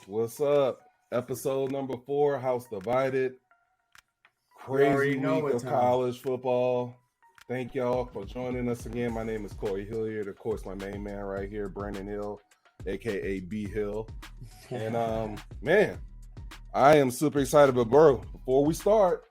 What's up? Episode number 4, House Divided. Crazy week of college football. Thank y'all for joining us again. My name is Corey Hilliard. Of course, my main man right here, Brandon Hill, a.k.a. B. Hill. And, man, I am super excited. But, bro, before we start,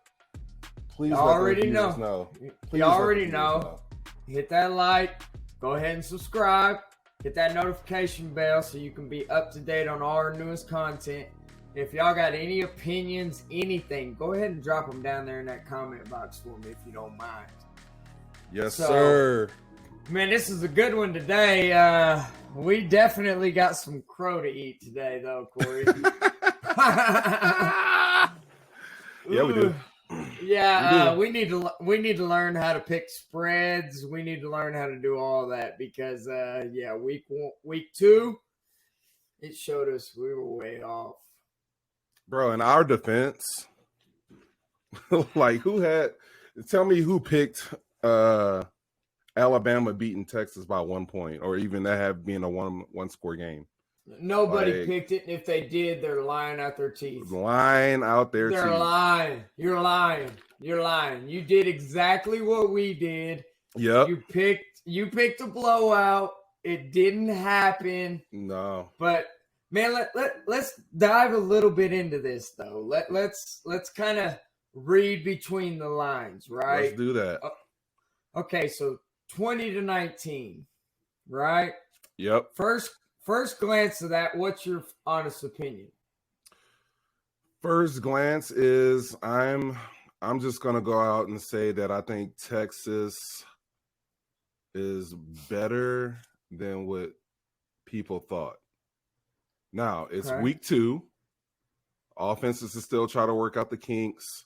please Y'all let already the know. viewers know. Y'all already know. Hit that like. Go ahead and subscribe. Hit that notification bell so you can be up to date on all our newest content. If y'all got any opinions, anything, go ahead and drop them down there in that comment box for me if you don't mind. Yes, sir. Man, this is a good one today. We definitely got some crow to eat today, though, Corey. Yeah, we do. Yeah, we need to learn how to pick spreads. We need to learn how to do all that because week 2, it showed us we were way off. Bro, in our defense, like tell me who picked Alabama beating Texas by 1 point, or even that have been a one score game. Nobody picked it, and if they did, they're lying out their teeth. Lying out their teeth. They're lying. You're lying. You're lying. You did exactly what we did. Yep. You picked a blowout. It didn't happen. No. But man, let's dive a little bit into this though. Let's kind of read between the lines, right? Let's do that. Okay, so 20-19, right? Yep. First glance of that, what's your honest opinion? First glance is I'm just gonna go out and say that I think Texas is better than what people thought. Now it's week 2. Offenses is still trying to work out the kinks.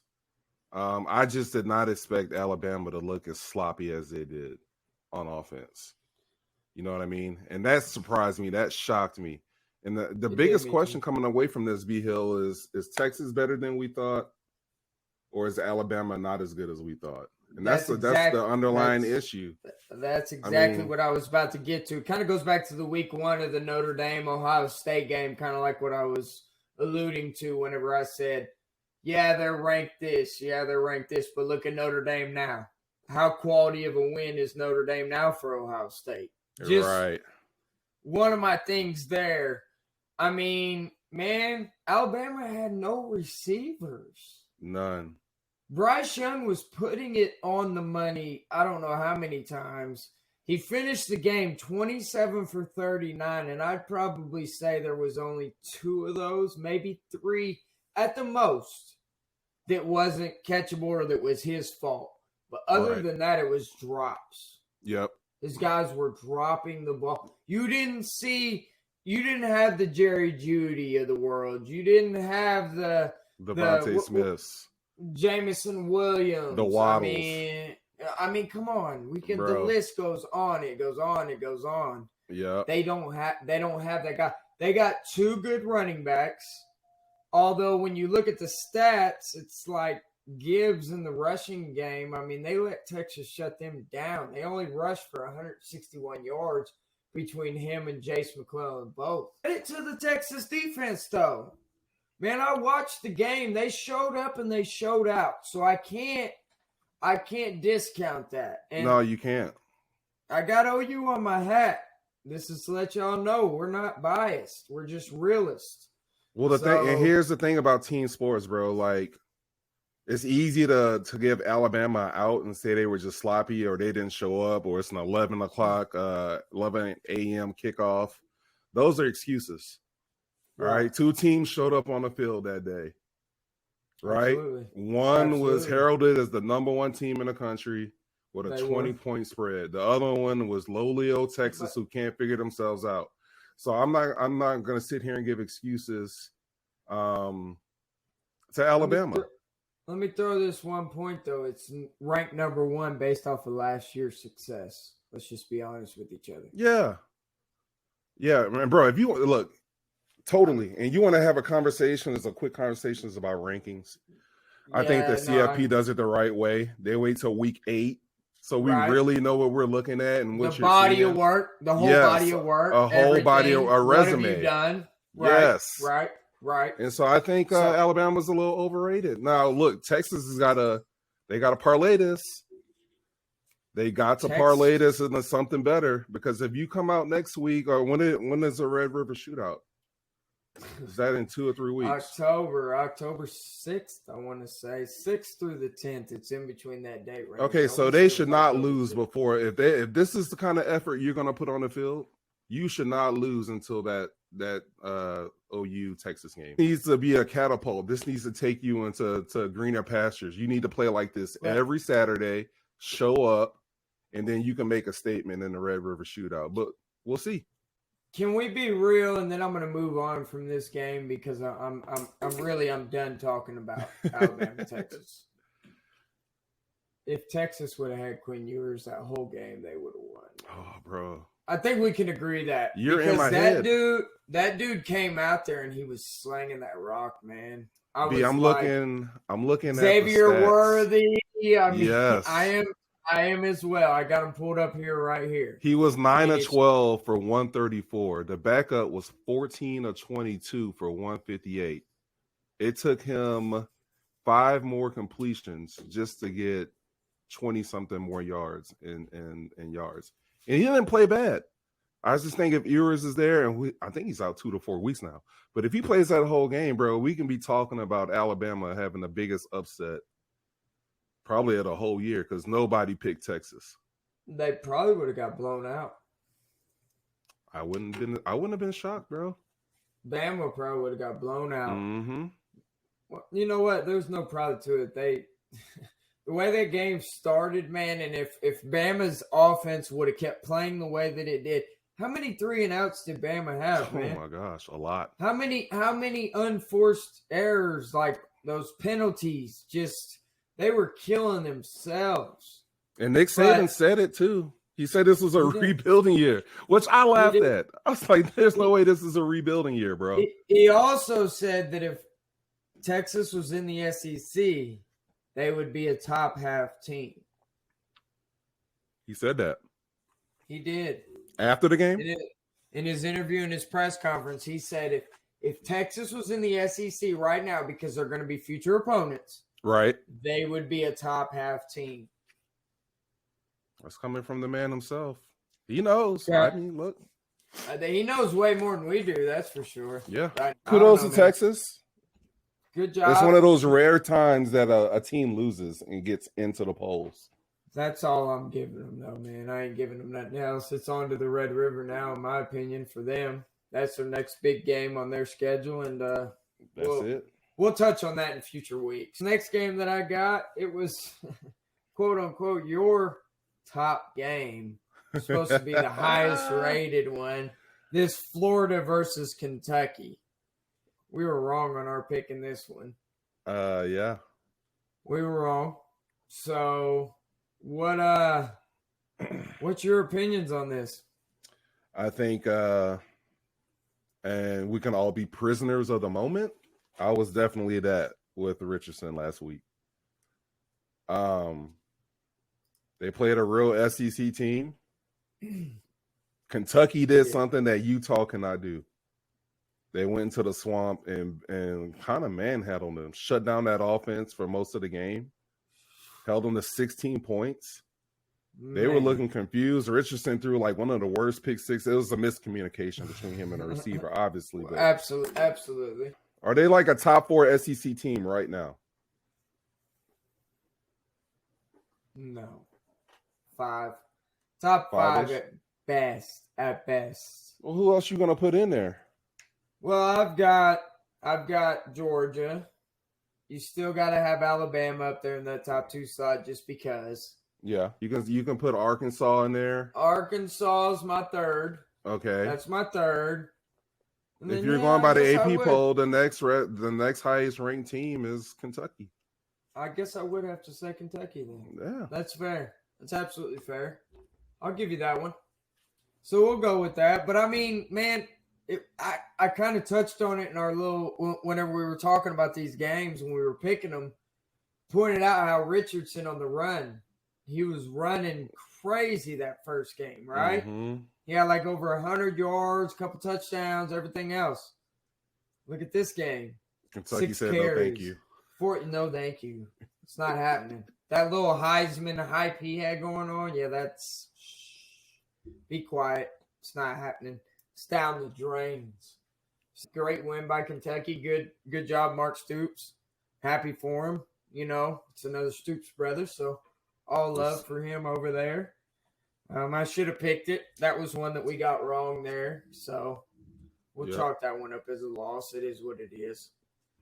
I just did not expect Alabama to look as sloppy as they did on offense. You know what I mean? And that surprised me. That shocked me. And the biggest question coming away from this, B. Hill, is Texas better than we thought? Or is Alabama not as good as we thought? And that's the underlying issue. That's exactly what I was about to get to. It kind of goes back to the week 1 of the Notre Dame-Ohio State game, kind of like what I was alluding to whenever I said, yeah, they're ranked this. Yeah, they're ranked this. But look at Notre Dame now. How quality of a win is Notre Dame now for Ohio State? Just right. One of my things there. I mean, man, Alabama had no receivers. None. Bryce Young was putting it on the money. I don't know how many times. He finished the game 27 for 39, and I'd probably say there was only 2 of those, maybe 3 at the most, that wasn't catchable or that was his fault. But other than that, it was drops. Yep. His guys were dropping the ball. You didn't have the Jerry Jeudy of the world. You didn't have the Devontae Smiths, Jameson Williams, the Waddles. I mean, come on. The list goes on. It goes on. It goes on. Yeah. They don't have that guy. They got 2 good running backs. Although when you look at the stats, it's like Gibbs in the rushing game. I mean, they let Texas shut them down. They only rushed for 161 yards between him and Jace McClellan both. Credit to the Texas defense, though. Man, I watched the game. They showed up and they showed out. So I can't discount that. And no, you can't. I got OU on my hat. This is to let y'all know we're not biased. We're just realists. Well, and here's the thing about team sports, bro. Like, it's easy to give Alabama out and say they were just sloppy or they didn't show up or it's an 11 a.m. kickoff. Those are excuses. Right. All right. 2 teams showed up on the field that day. Right. Absolutely. One was heralded as the number 1 team in the country with a 20-point spread. The other one was lowly old Texas who can't figure themselves out. So I'm not going to sit here and give excuses to Alabama. Let me throw this one point, though. It's ranked number 1 based off of last year's success. Let's just be honest with each other. Yeah. Yeah, man, bro, if you look, totally, and you want to have a conversation, it's a quick conversation about rankings. I think the CFP does it the right way. They wait till week 8 So we really know what we're looking at and what the body of work, the whole body of work, a whole body of a resume. What have you done? Yes. Right. And so I think So- Alabama's a little overrated. Now, look, Texas has they got to parlay this. They got to parlay this into something better, because if you come out next week, or when is the Red River Shootout? Is that in 2 or 3 weeks? October 6th, I want to say 6th through the 10th. It's in between that date range. Okay, so they should not lose before. If this is the kind of effort you're going to put on the field, you should not lose until that OU Texas game. It needs to be a catapult. This needs to take you into greener pastures. You need to play like this every Saturday, show up, and then you can make a statement in the Red River Shootout. But we'll see. Can we be real? And then I'm going to move on from this game, because I'm done talking about Alabama, Texas. If Texas would have had Quinn Ewers that whole game, they would have won. Oh, bro. I think we can agree that. You're in my head. That dude came out there and he was slanging that rock, man. I'm looking Xavier at Worthy. I mean, yes. I am as well. I got him pulled up here right here. He was 9 of 12 for 134. The backup was 14 of 22 for 158. It took him 5 more completions just to get 20-something more yards in yards. And he didn't play bad. I just think if Ewers is there, and I think he's out 2 to 4 weeks now. But if he plays that whole game, bro, we can be talking about Alabama having the biggest upset probably of the whole year, because nobody picked Texas. They probably would have got blown out. I wouldn't have been shocked, bro. Bama probably would have got blown out. Mm-hmm. Well, you know what? There's no problem to it. The way that game started, man, and if Bama's offense would have kept playing the way that it did, how many 3-and-outs did Bama have, man? Oh my gosh, a lot. How many unforced errors, like those penalties, just they were killing themselves. And Nick Saban said it too. He said this was a rebuilding year, which I laughed at. I was like, there's no way this is a rebuilding year, bro. He also said that if Texas was in the SEC, they would be a top half team. He said that. He did. After the game? In his interview, in his press conference, he said if Texas was in the SEC right now, because they're going to be future opponents, right, they would be a top half team. That's coming from the man himself. He knows. Yeah. I mean, look. He knows way more than we do, that's for sure. Yeah. Kudos to Texas. Good job. It's one of those rare times that a team loses and gets into the polls. That's all I'm giving them, though, man. I ain't giving them nothing else. It's on to the Red River now, in my opinion, for them. That's their next big game on their schedule, and that's it. We'll touch on that in future weeks. Next game that I got, it was, quote unquote, your top game. It's supposed to be the highest rated one. This Florida versus Kentucky. We were wrong on our pick in this one. Yeah. We were wrong. So what's your opinions on this? I think and we can all be prisoners of the moment. I was definitely that with Richardson last week. They played a real SEC team. Kentucky did something that Utah cannot do. They went into the swamp and kind of manhandled them, shut down that offense for most of the game, held them to 16 points. They were looking confused. Richardson threw like one of the worst pick six. It was a miscommunication between him and the receiver, obviously. But absolutely. Are they like a top 4 SEC team right now? No. 5. Top 5 at best. Well, who else you gonna put in there? Well, I've got Georgia. You still got to have Alabama up there in that top 2 slot just because. Yeah, you can put Arkansas in there. Arkansas is my 3rd. Okay, that's my 3rd. And if you're going by the AP poll, the next highest ranked team is Kentucky. I guess I would have to say Kentucky then. Yeah, that's fair. That's absolutely fair. I'll give you that one. So we'll go with that. But I mean, man, I kind of touched on it in our whenever we were talking about these games when we were picking them, pointed out how Richardson on the run, he was running crazy that first game, right? Mm-hmm. He had like over 100 yards, couple touchdowns, everything else. Look at this game. Kentucky 6 said carries. no, thank you. No, thank you. It's not happening. That little Heisman hype he had going on, yeah, that's be quiet. It's not happening. It's down the drains. It's a great win by Kentucky. Good job, Mark Stoops. Happy for him. You know, it's another Stoops brother, so all love for him over there. I should have picked it. That was one that we got wrong there, so we'll chalk that one up as a loss. It is what it is.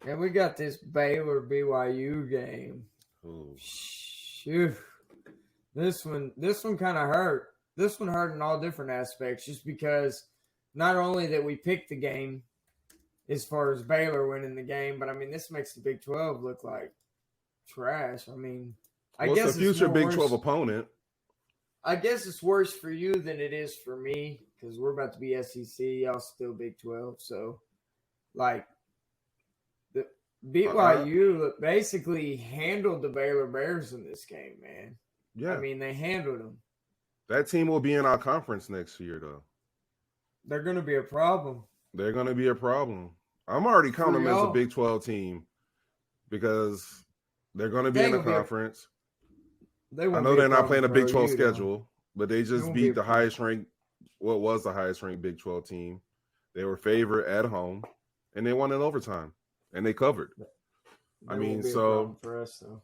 And we got this Baylor BYU game. Ooh. Shoot. This one kind of hurt. This one hurt in all different aspects, just because not only that we picked the game as far as Baylor winning the game, but I mean, this makes the Big 12 look like trash. I mean, I guess it's a future Big 12 opponent. I guess it's worse for you than it is for me, because we're about to be SEC. Y'all still Big 12. So, like, the BYU basically handled the Baylor Bears in this game, man. Yeah. I mean, they handled them. That team will be in our conference next year, though. They're going to be a problem. They're going to be a problem. I'm already counting them as a Big 12 team because they're going to be in the conference. I know they're not playing a Big 12 schedule, but they just beat the highest ranked, what was the highest ranked Big 12 team. They were favored at home, and they won in overtime, and they covered. I mean, so for us, though.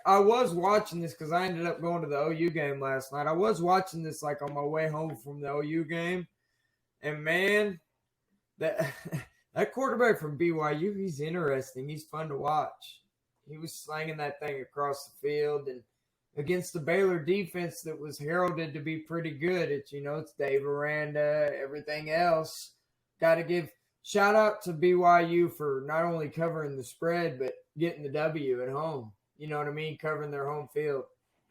I was watching this because I ended up going to the OU game last night. I was watching this like on my way home from the OU game, and man, that quarterback from BYU, he's interesting. He's fun to watch. He was slanging that thing across the field, and against the Baylor defense that was heralded to be pretty good. It's Dave Aranda, everything else. Got to give shout out to BYU for not only covering the spread but getting the W at home. You know what I mean? Covering their home field.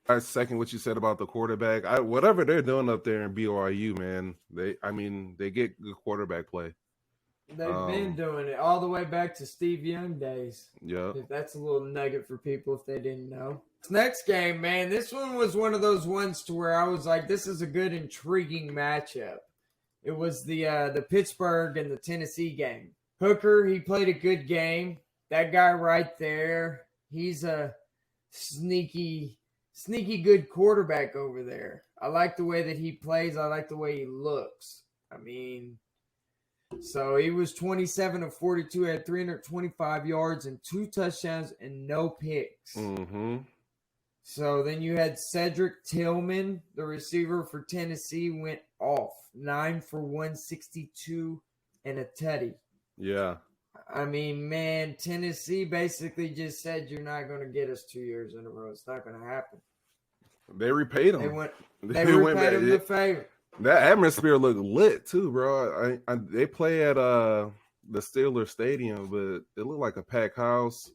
I second what you said about the quarterback. Whatever they're doing up there in BYU, man, they get good quarterback play. They've been doing it all the way back to Steve Young days. Yeah. That's a little nugget for people if they didn't know. This next game, man, this one was one of those ones to where I was like, this is a good, intriguing matchup. It was the Pittsburgh and the Tennessee game. Hooker, he played a good game. That guy right there, he's a sneaky good quarterback over there. I like the way that he plays. I like the way he looks. I mean, so he was 27 of 42, had 325 yards and 2 touchdowns and no picks. Mm-hmm. So then you had Cedric Tillman, the receiver for Tennessee, went off 9 for 162 and a tutty. Yeah. I mean, man, Tennessee basically just said, you're not going to get us 2 years in a row. It's not going to happen. They repaid him. They repaid him the favor. That atmosphere looked lit too, bro. They play at the Steelers Stadium, but it looked like a packed house.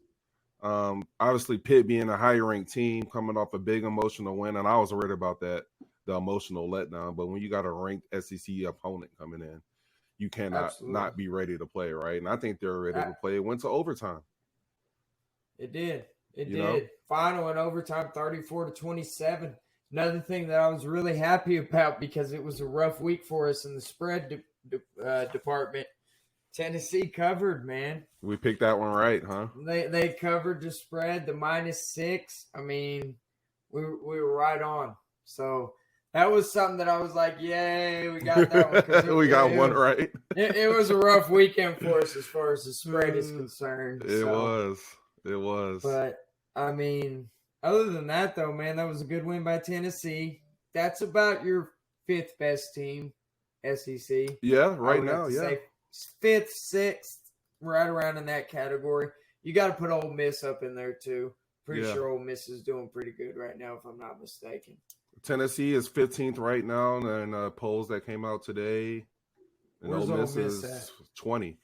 Obviously, Pitt being a high-ranked team coming off a big emotional win, and I was worried about that, the emotional letdown. But when you got a ranked SEC opponent coming in, you cannot not be ready to play, right? And I think they're ready to play. It went to overtime. It did. It did. Final in overtime, 34-27. Another thing that I was really happy about because it was a rough week for us in the spread department. Tennessee covered, man. We picked that one right, huh? They covered the spread, the -6. I mean, we were right on. So that was something that I was like, yay, we got that one. We got one right. It was a rough weekend for us as far as the spread is concerned. It was. But, I mean, other than that, though, man, that was a good win by Tennessee. That's about your 5th best team, SEC. Yeah, right now, yeah. 5th, 6th, right around in that category. You got to put Ole Miss up in there, too. Pretty sure Ole Miss is doing pretty good right now, if I'm not mistaken. Tennessee is 15th right now in polls that came out today. And Ole Miss is at? 20.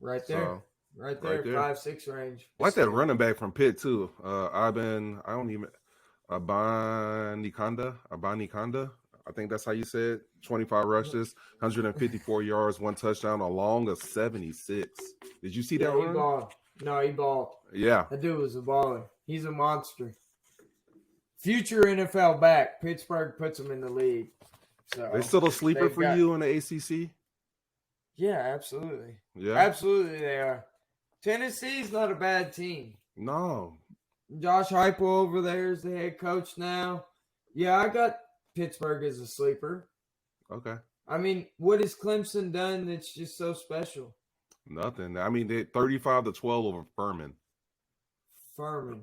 Right there. So, right there. 5-6 range. I like that running back from Pitt, too. Abanikanda. I think that's how you say it. 25 rushes, 154 yards, 1 touchdown, along a 76. Did you see that run? He balled. No, he balled. Yeah. That dude was a baller. He's a monster. Future NFL back. Pittsburgh puts him in the league. So they still a sleeper for you in the ACC? Yeah, absolutely. Yeah. Absolutely, they are. Tennessee's not a bad team. No. Josh Heupel over there is the head coach now. Yeah, I got Pittsburgh as a sleeper. Okay. I mean, what has Clemson done that's just so special? Nothing. I mean, they 35-12 over Furman. Furman.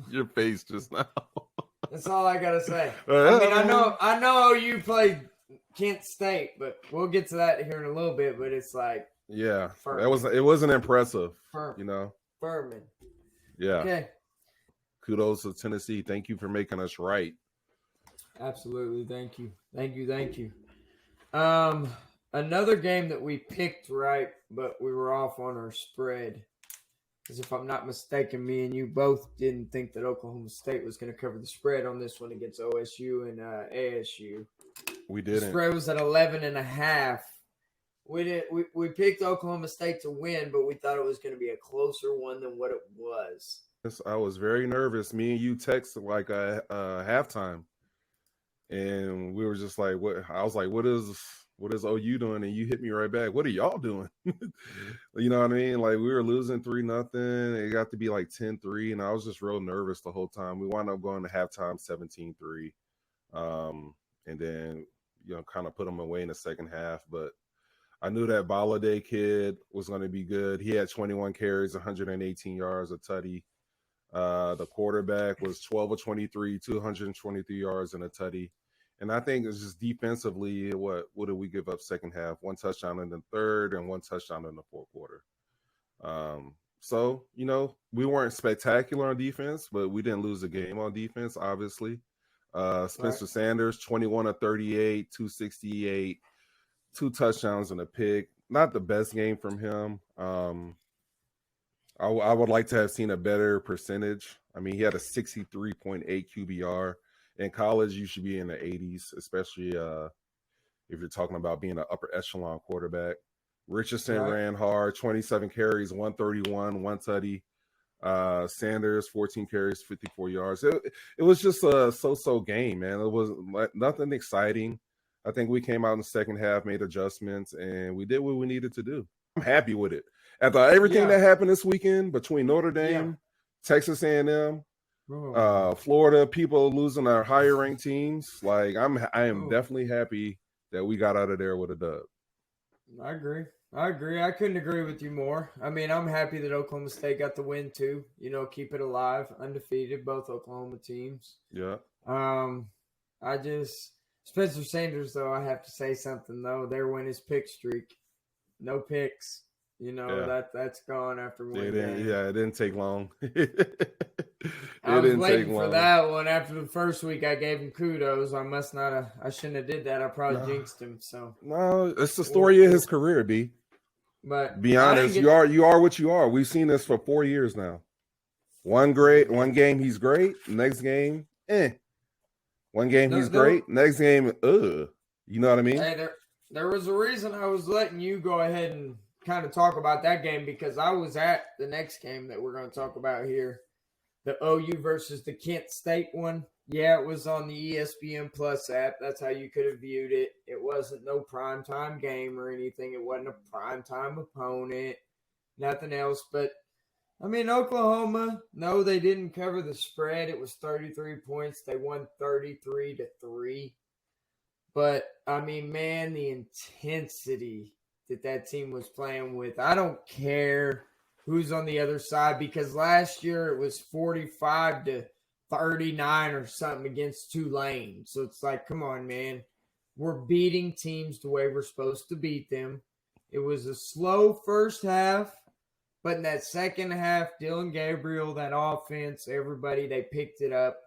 Your face just now. That's all I gotta say. I mean, I know you played Kent State, but we'll get to that here in a little bit. But it's like, Yeah, Furman. it wasn't impressive. Furman. You know. Furman. Yeah. Okay. Kudos to Tennessee. Thank you for making us right. Absolutely. Thank you. Thank you. Thank you. Another game that we picked right, but we were off on our spread. Because if I'm not mistaken, me and you both didn't think that Oklahoma State was going to cover the spread on this one against OSU and ASU. We The didn't. spread was at 11.5. We picked Oklahoma State to win, but we thought it was going to be a closer one than what it was. I was very nervous. Me and you texted like a halftime, and we were just like, "What?" I was like, "What is OU doing?" And you hit me right back. What are y'all doing? You know what I mean? Like we were losing 3-0. It got to be like 10-3, and I was just real nervous the whole time. We wound up going to halftime 17-3, and then kind of put them away in the second half. But I knew that Baladay kid was going to be good. He had 21 carries, 118 yards, a tutty. The quarterback was 12 of 23, 223 yards and a tutty. And I think it's just defensively, what did we give up second half? 1 touchdown in the third and 1 touchdown in the fourth quarter. So, we weren't spectacular on defense, but we didn't lose the game on defense, obviously. Spencer Sanders, 21 of 38, 268, 2 touchdowns and a pick. Not the best game from him. I would like to have seen a better percentage. I mean, he had a 63.8 QBR. In college, you should be in the 80s, especially if you're talking about being an upper echelon quarterback. Richardson ran hard, 27 carries, 131, 1 tutty. Sanders, 14 carries, 54 yards. It was just a so-so game, man. It was nothing exciting. I think we came out in the second half, made adjustments, and we did what we needed to do. I'm happy with it. After everything that happened this weekend between Notre Dame, Texas A&M, Florida, people losing our higher ranked teams, like I am definitely happy that we got out of there with a dub. I agree. I couldn't agree with you more. I mean, I'm happy that Oklahoma State got the win too. Keep it alive, undefeated, both Oklahoma teams. Yeah. Spencer Sanders, though, I have to say something though. There went his pick streak. No picks. That's gone after one game. Yeah, it didn't take long. I was waiting for that one. After the first week, I gave him kudos. I shouldn't have did that. I probably jinxed him. So no, it's the story of his career, B. But be honest, you are what you are. We've seen this for 4 years now. One game he's great. Next game, One game he's great. Next game, You know what I mean? Hey, there was a reason I was letting you go ahead and kind of talk about that game, because I was at the next game that we're going to talk about here, the OU versus the Kent State one. Yeah, it was on the ESPN Plus app. That's how you could have viewed it. It wasn't no primetime game or anything. It wasn't a primetime opponent, nothing else. But, I mean, Oklahoma, no, they didn't cover the spread. It was 33 points. They won 33-3. But, I mean, man, the intensity that team was playing with. I don't care who's on the other side, because last year it was 45-39 or something against Tulane. So it's like, come on, man. We're beating teams the way we're supposed to beat them. It was a slow first half, but in that second half, Dylan Gabriel, that offense, everybody, they picked it up,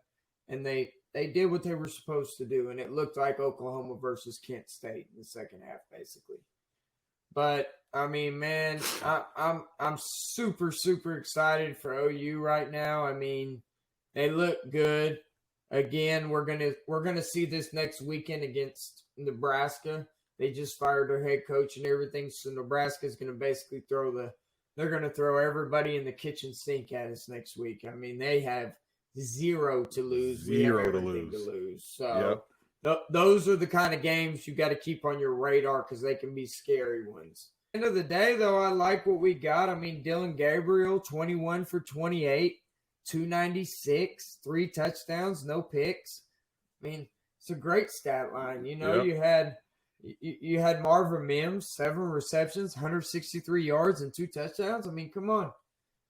and they did what they were supposed to do, and it looked like Oklahoma versus Kent State in the second half, basically. But I mean, man, I'm super, super excited for OU right now. I mean, they look good. Again, we're gonna see this next weekend against Nebraska. They just fired their head coach and everything, so Nebraska's gonna basically they're gonna throw everybody in the kitchen sink at us next week. I mean, they have 0 to lose. 0 to lose. So those are the kind of games you got to keep on your radar because they can be scary ones. End of the day, though, I like what we got. I mean, Dylan Gabriel, 21 for 28, 296, 3 touchdowns, no picks. I mean, it's a great stat line. You know, Yep. you had Marvin Mims, 7 receptions, 163 yards, and 2 touchdowns. I mean, come on.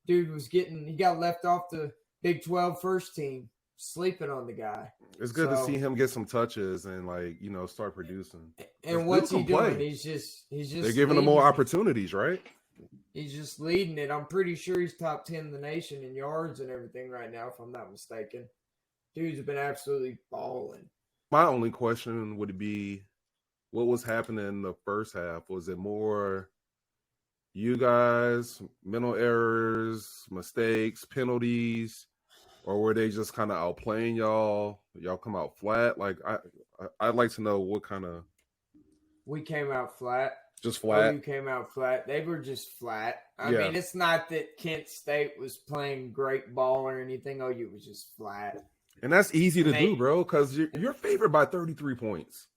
Dude he got left off the Big 12 first team, sleeping on the guy. It's good to see him get some touches and start producing. And what's he doing? Play. He's just they're giving him more opportunities, right? He's just leading it. I'm pretty sure he's top 10 in the nation in yards and everything right now, if I'm not mistaken. Dude's been absolutely balling. My only question would be, what was happening in the first half? Was it more you guys, mental errors, mistakes, penalties? Or were they just kind of outplaying y'all? Y'all come out flat? Like, I'd like to know what kind of. We came out flat. Just flat? OU came out flat. They were just flat. I mean, it's not that Kent State was playing great ball or anything. OU was just flat. And that's easy to do, bro, because you're favored by 33 points.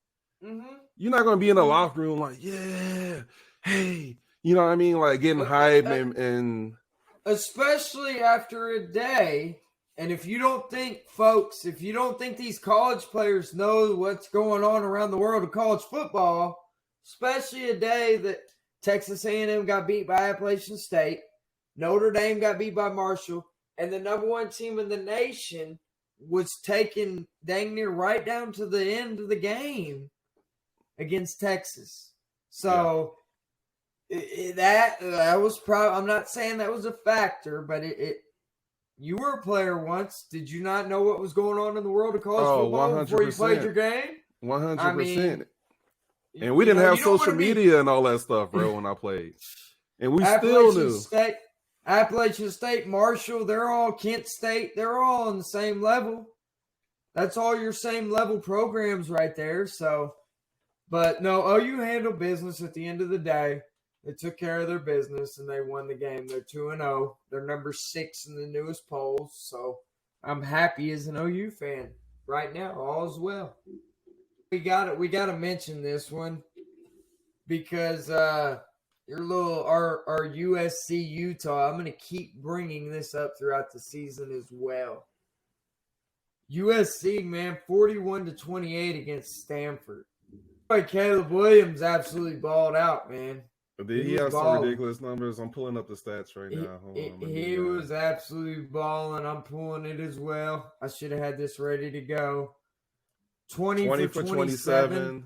Mm-hmm. You're not going to be in the locker room like, yeah, hey. You know what I mean? Like, getting hype and. Especially after a day. And if you don't think these college players know what's going on around the world of college football, especially a day that Texas A&M got beat by Appalachian State, Notre Dame got beat by Marshall, and the number 1 team in the nation was taken dang near right down to the end of the game against Texas. So that was probably, I'm not saying that was a factor, but you were a player once. Did you not know what was going on in the world of college football 100%. before you played your game? 100%. I mean, and we didn't have social media and all that stuff, bro, when I played. And we still knew. Appalachian State, Marshall, they're all Kent State. They're all on the same level. That's all your same level programs right there. So, but no, OU handled business at the end of the day. They took care of their business, and they won the game. They're 2-0. They're number 6 in the newest polls. So I'm happy as an OU fan right now. All is well. We got to mention this one because our USC Utah. I'm going to keep bringing this up throughout the season as well. USC, man, 41-28 against Stanford. Caleb Williams absolutely balled out, man. Did he have some ridiculous numbers? I'm pulling up the stats right now. Hold on, he was absolutely balling. I'm pulling it as well. I should have had this ready to go. 20 for 27.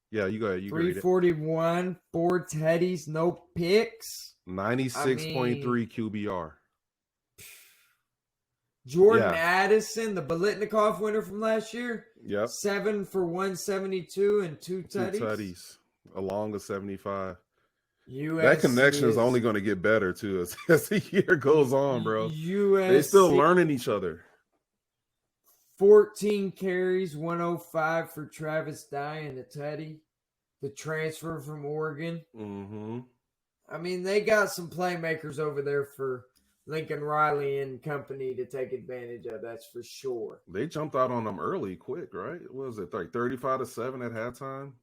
Yeah, you go ahead. 341, 4 teddies, no picks. 96.3 QBR. Jordan Addison, the Biletnikoff winner from last year. Yep. 7 for 172 and 2 tutties. 2 tutties, along with 75. USC that connection is only going to get better too as the year goes on, bro. They still learning each other. 14 carries, 105 for Travis Dye and the Teddy, the transfer from Oregon. Mm-hmm. I mean, they got some playmakers over there for Lincoln Riley and company to take advantage of. That's for sure. They jumped out on them early, quick, right? What was it, like 35-7 at halftime?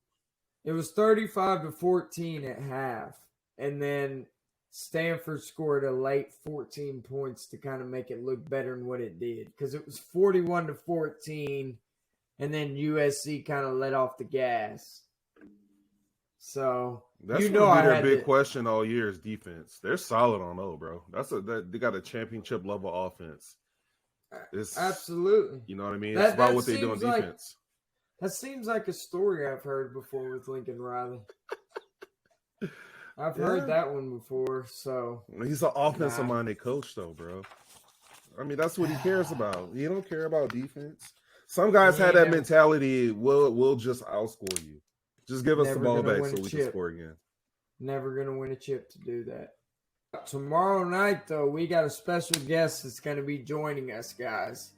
It was 35-14 at half, and then Stanford scored a late 14 points to kind of make it look better than what it did, because it was 41-14, and then USC kind of let off the gas. So that's gonna be their big question all year is defense. They're solid on O, bro. They got a championship level offense. Absolutely. You know what I mean? It's about what they do on defense. That seems like a story I've heard before with Lincoln Riley. I've heard that one before. So he's an offensive-minded coach, though, bro. I mean, that's what he cares about. He don't care about defense. Some guys had that mentality. We'll just outscore you. Just give us the ball back so we can score again. Never gonna win a chip to do that. Tomorrow night, though, we got a special guest that's going to be joining us, guys.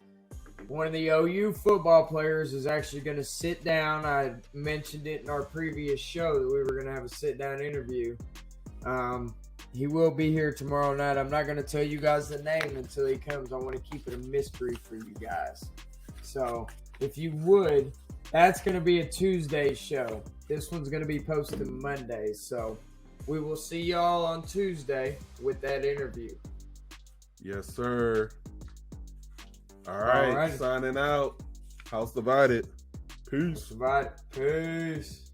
One of the OU football players is actually going to sit down. I mentioned it in our previous show that we were going to have a sit-down interview. He will be here tomorrow night. I'm not going to tell you guys the name until he comes. I want to keep it a mystery for you guys. So if you would, That's going to be a Tuesday show. This one's going to be posted Monday. So we will see y'all on Tuesday with that interview. Yes, sir. All right. Alrighty. Signing out. House Divided. Peace. Right. Peace.